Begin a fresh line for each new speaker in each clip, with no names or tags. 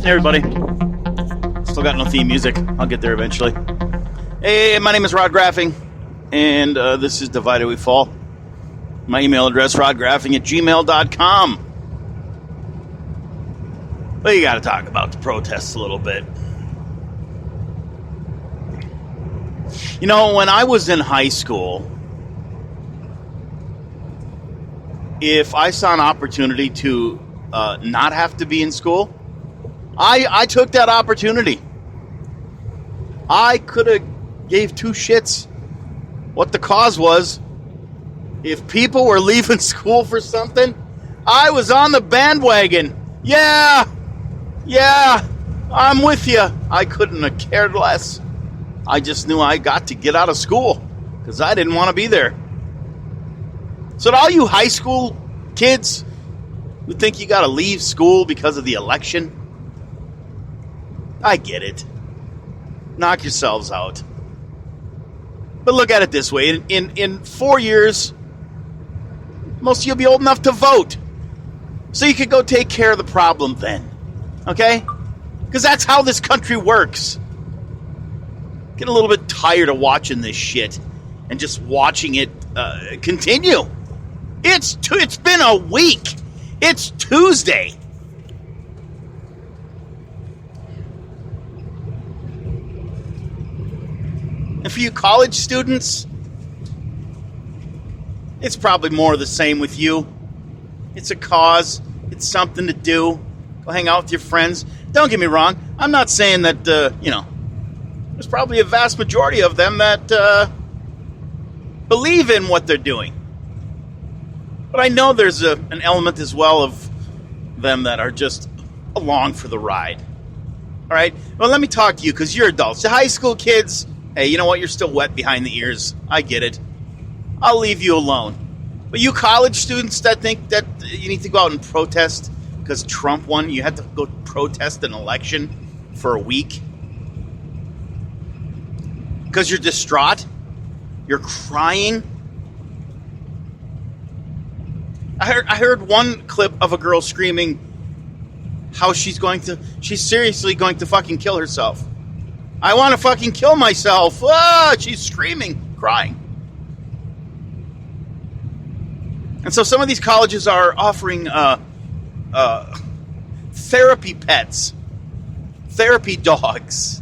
Hey everybody. Still got no theme music. I'll get there eventually. Hey, my name is Rod Graffing, and this is Divided We Fall. My email address, rodgraffing@gmail.com. Well, you got to talk about the protests a little bit. You know, when I was in high school, if I saw an opportunity to not have to be in school, I took that opportunity. I could have gave two shits what the cause was. If people were leaving school for something, I was on the bandwagon. Yeah, I'm with you. I couldn't have cared less. I just knew I got to get out of school because I didn't want to be there. So to all you high school kids who think you got to leave school because of the election, I get it. Knock yourselves out. But look at it this way. In 4 years, most of you will be old enough to vote. So you could go take care of the problem then. Okay? Because that's how this country works. Getting a little bit tired of watching this shit and just watching it continue. It's been a week. It's Tuesday. And for you college students, it's probably more of the same with you. It's a cause. It's something to do. Go hang out with your friends. Don't get me wrong. I'm not saying that, there's probably a vast majority of them that believe in what they're doing. But I know there's an element as well of them that are just along for the ride. All right? Well, let me talk to you because you're adults. The high school kids, hey, you know what? You're still wet behind the ears. I get it. I'll leave you alone. But you college students that think that you need to go out and protest because Trump won, you had to go protest an election for a week because you're distraught, you're crying. I heard one clip of a girl screaming how she's seriously going to fucking kill herself. I want to fucking kill myself. Ah, she's screaming, crying. And so some of these colleges are offering therapy pets, therapy dogs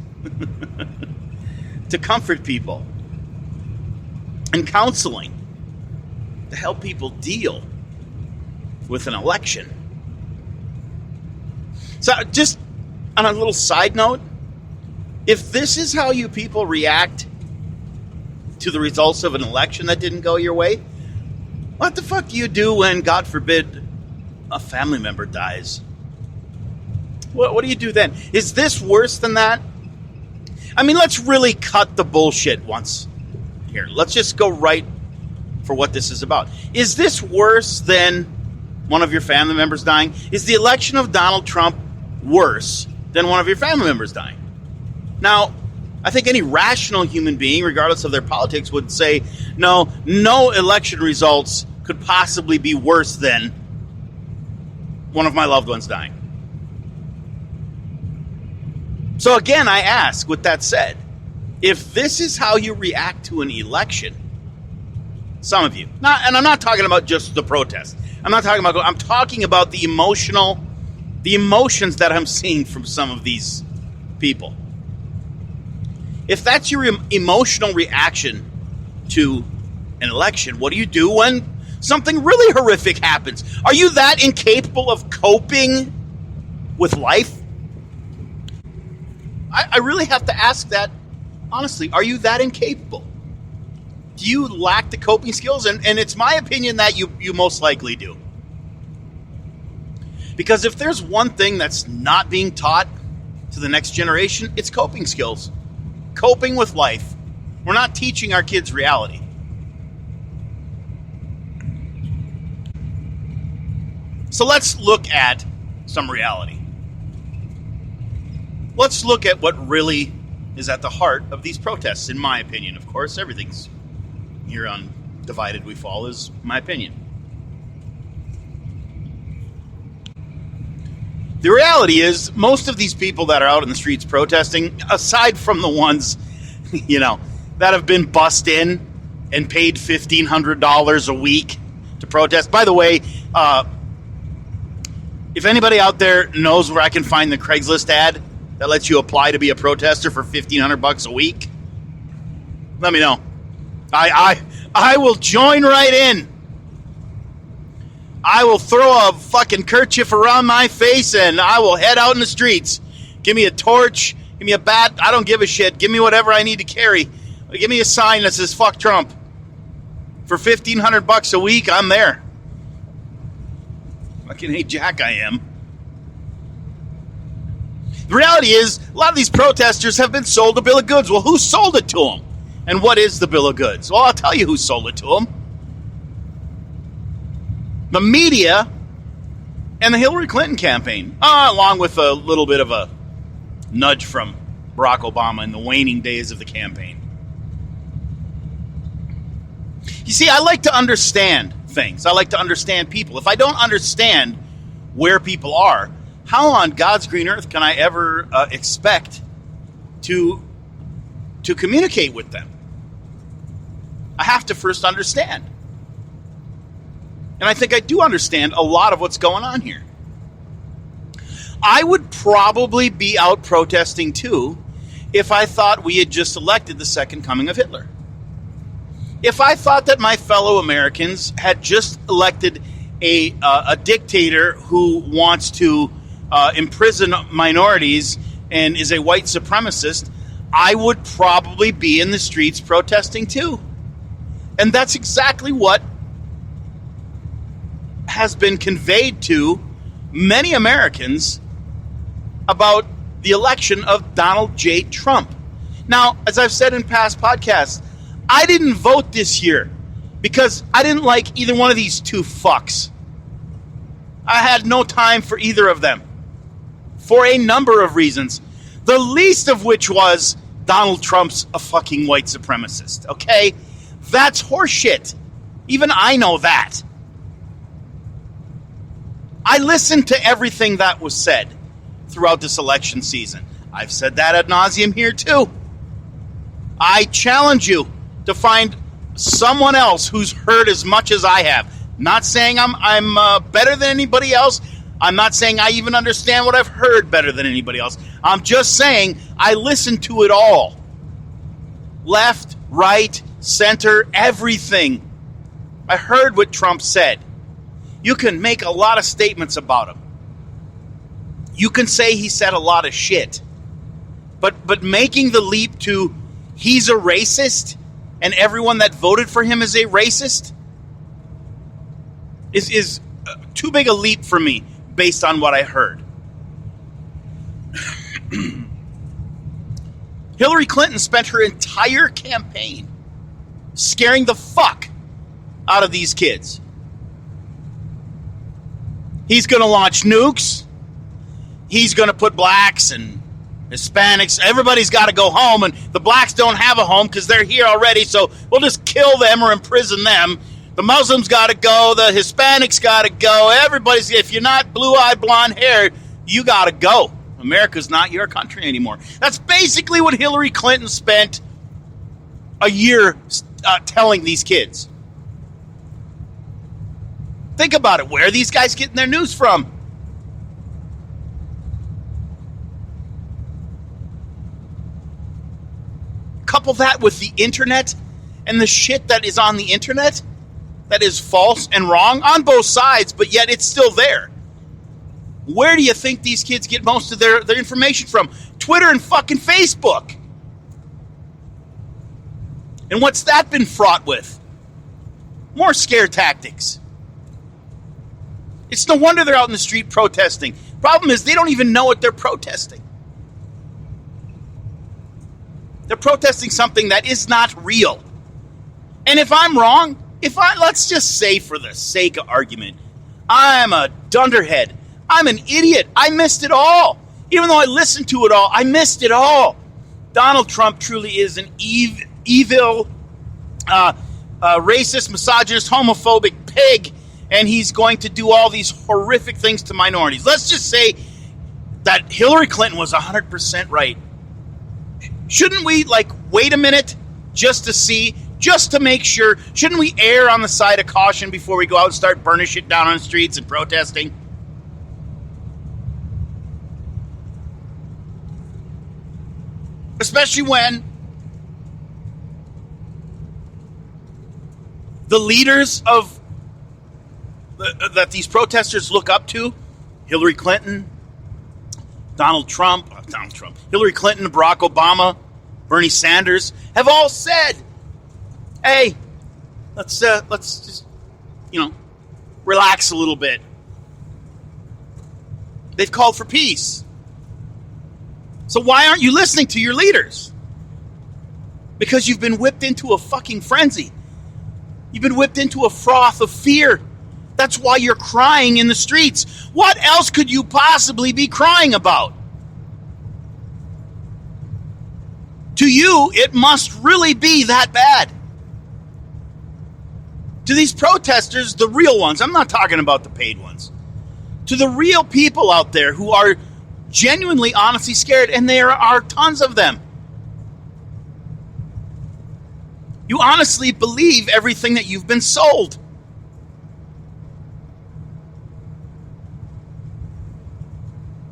to comfort people, and counseling to help people deal with an election. So just on a little side note, if this is how you people react to the results of an election that didn't go your way, what the fuck do you do when, God forbid, a family member dies? What do you do then? Is this worse than that? I mean, let's really cut the bullshit once here. Let's just go right for what this is about. Is this worse than one of your family members dying? Is the election of Donald Trump worse than one of your family members dying? Now, I think any rational human being, regardless of their politics, would say, no election results could possibly be worse than one of my loved ones dying. So again, I ask, with that said, if this is how you react to an election, some of you, and I'm not talking about just the protest. I'm talking about the emotions that I'm seeing from some of these people. If that's your emotional reaction to an election, what do you do when something really horrific happens? Are you that incapable of coping with life? I really have to ask that honestly. Are you that incapable? Do you lack the coping skills? And it's my opinion that you most likely do. Because if there's one thing that's not being taught to the next generation, it's coping skills. Coping with life. We're not teaching our kids reality. So let's look at some reality. Let's look at what really is at the heart of these protests, in my opinion. Of course, everything's here on Divided We Fall is my opinion. The reality is, most of these people that are out in the streets protesting, aside from the ones, that have been bussed in and paid $1,500 a week to protest. By the way, if anybody out there knows where I can find the Craigslist ad that lets you apply to be a protester for $1,500 a week, let me know. I will join right in. I will throw a fucking kerchief around my face and I will head out in the streets. Give me a torch, give me a bat, I don't give a shit. Give me whatever I need to carry. Give me a sign that says fuck Trump. For $1,500 a week, I'm there. Fucking hey Jack, I am. The reality is, a lot of these protesters have been sold a bill of goods. Well, who sold it to them? And what is the bill of goods? Well, I'll tell you who sold it to them. The media and the Hillary Clinton campaign, along with a little bit of a nudge from Barack Obama in the waning days of the campaign. You see, I like to understand things. I like to understand people. If I don't understand where people are, how on God's green earth can I ever expect to communicate with them? I have to first understand. And I think I do understand a lot of what's going on here. I would probably be out protesting too if I thought we had just elected the second coming of Hitler. If I thought that my fellow Americans had just elected a dictator who wants to imprison minorities and is a white supremacist, I would probably be in the streets protesting too. And that's exactly what has been conveyed to many Americans about the election of Donald J. Trump. Now, as I've said in past podcasts, I didn't vote this year because I didn't like either one of these two fucks. I had no time for either of them for a number of reasons, the least of which was Donald Trump's a fucking white supremacist, okay? That's horseshit. Even I know that. I listened to everything that was said throughout this election season. I've said that ad nauseum here too. I challenge you to find someone else who's heard as much as I have. Not saying I'm better than anybody else. I'm not saying I even understand what I've heard better than anybody else. I'm just saying I listened to it all. Left, right, center, everything. I heard what Trump said. You can make a lot of statements about him. You can say he said a lot of shit. But making the leap to he's a racist and everyone that voted for him is a racist is too big a leap for me based on what I heard. Hillary Clinton spent her entire campaign scaring the fuck out of these kids. He's going to launch nukes. He's going to put blacks and Hispanics. Everybody's got to go home, and the blacks don't have a home because they're here already, so we'll just kill them or imprison them. The Muslims got to go. The Hispanics got to go. Everybody's, if you're not blue-eyed, blonde-haired, you got to go. America's not your country anymore. That's basically what Hillary Clinton spent a year telling these kids. Think about it. Where are these guys getting their news from? Couple that with the internet and the shit that is on the internet that is false and wrong on both sides, but yet it's still there. Where do you think these kids get most of their information from? Twitter and fucking Facebook. And what's that been fraught with? More scare tactics. It's no wonder they're out in the street protesting. Problem is, they don't even know what they're protesting. They're protesting something that is not real. And if I'm wrong, let's just say for the sake of argument, I'm a dunderhead. I'm an idiot. I missed it all. Even though I listened to it all, I missed it all. Donald Trump truly is an evil, racist, misogynist, homophobic pig, and he's going to do all these horrific things to minorities. Let's just say that Hillary Clinton was 100% right. Shouldn't we, wait a minute just to see, just to make sure? Shouldn't we err on the side of caution before we go out and start burning shit down on the streets and protesting? Especially when the leaders of that these protesters look up to, Hillary Clinton, Hillary Clinton, Barack Obama, Bernie Sanders, have all said, hey, let's just, relax a little bit. They've called for peace. So why aren't you listening to your leaders? Because you've been whipped into a fucking frenzy. You've been whipped into a froth of fear. That's why you're crying in the streets. What else could you possibly be crying about? To you, it must really be that bad. To these protesters, the real ones, I'm not talking about the paid ones. To the real people out there who are genuinely, honestly scared, and there are tons of them. You honestly believe everything that you've been sold.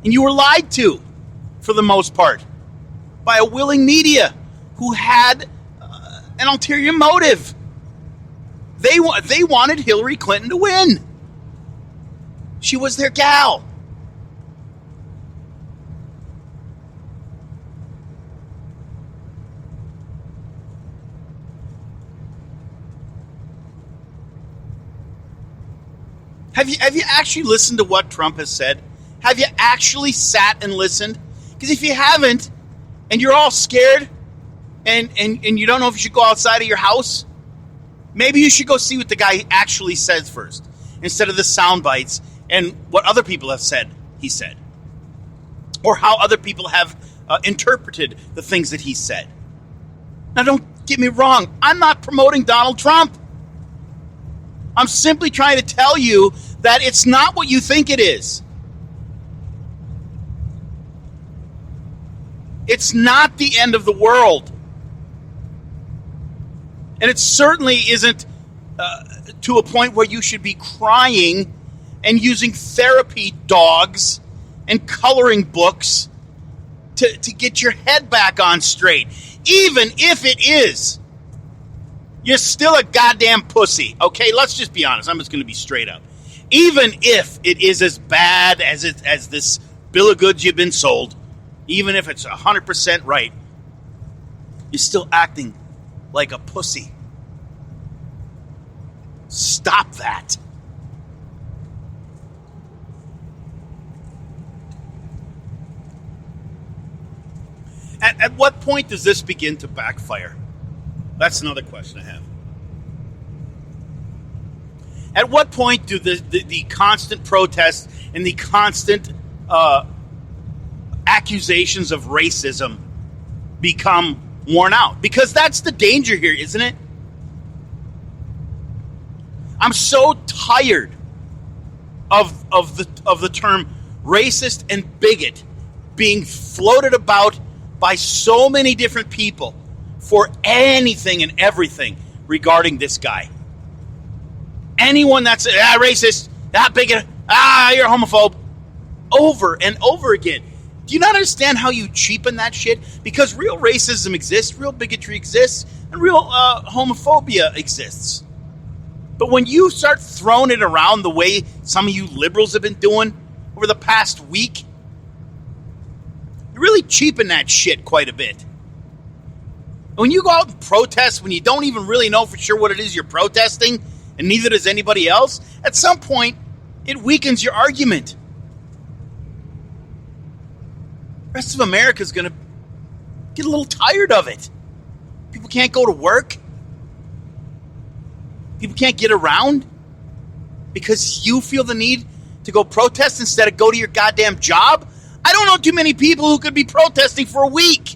And you were lied to, for the most part, by a willing media who had an ulterior motive. They wanted Hillary Clinton to win. She was their gal. Have you actually listened to what Trump has said? Have you actually sat and listened? Because if you haven't, and you're all scared, and you don't know if you should go outside of your house, maybe you should go see what the guy actually says first, instead of the sound bites and what other people have said he said. Or how other people have interpreted the things that he said. Now, don't get me wrong. I'm not promoting Donald Trump. I'm simply trying to tell you that it's not what you think it is. It's not the end of the world. And it certainly isn't to a point where you should be crying and using therapy dogs and coloring books to get your head back on straight. Even if it is. You're still a goddamn pussy. Okay, let's just be honest. I'm just going to be straight up. Even if it is as bad as this bill of goods you've been sold, even if it's 100% right, you're still acting like a pussy. Stop that. At what point does this begin to backfire? That's another question I have. At what point do the constant protests and the constant accusations of racism become worn out? Because that's the danger here, isn't it? I'm so tired of the term racist and bigot being floated about by so many different people for anything and everything regarding this guy. Anyone that's racist, bigot, you're a homophobe, over and over again. Do you not understand how you cheapen that shit? Because real racism exists, real bigotry exists, and real homophobia exists. But when you start throwing it around the way some of you liberals have been doing over the past week, you really cheapen that shit quite a bit. When you go out and protest, when you don't even really know for sure what it is you're protesting, and neither does anybody else, at some point, it weakens your argument. The rest of America is going to get a little tired of it. People can't go to work. People can't get around because you feel the need to go protest instead of go to your goddamn job. I don't know too many people who could be protesting for a week.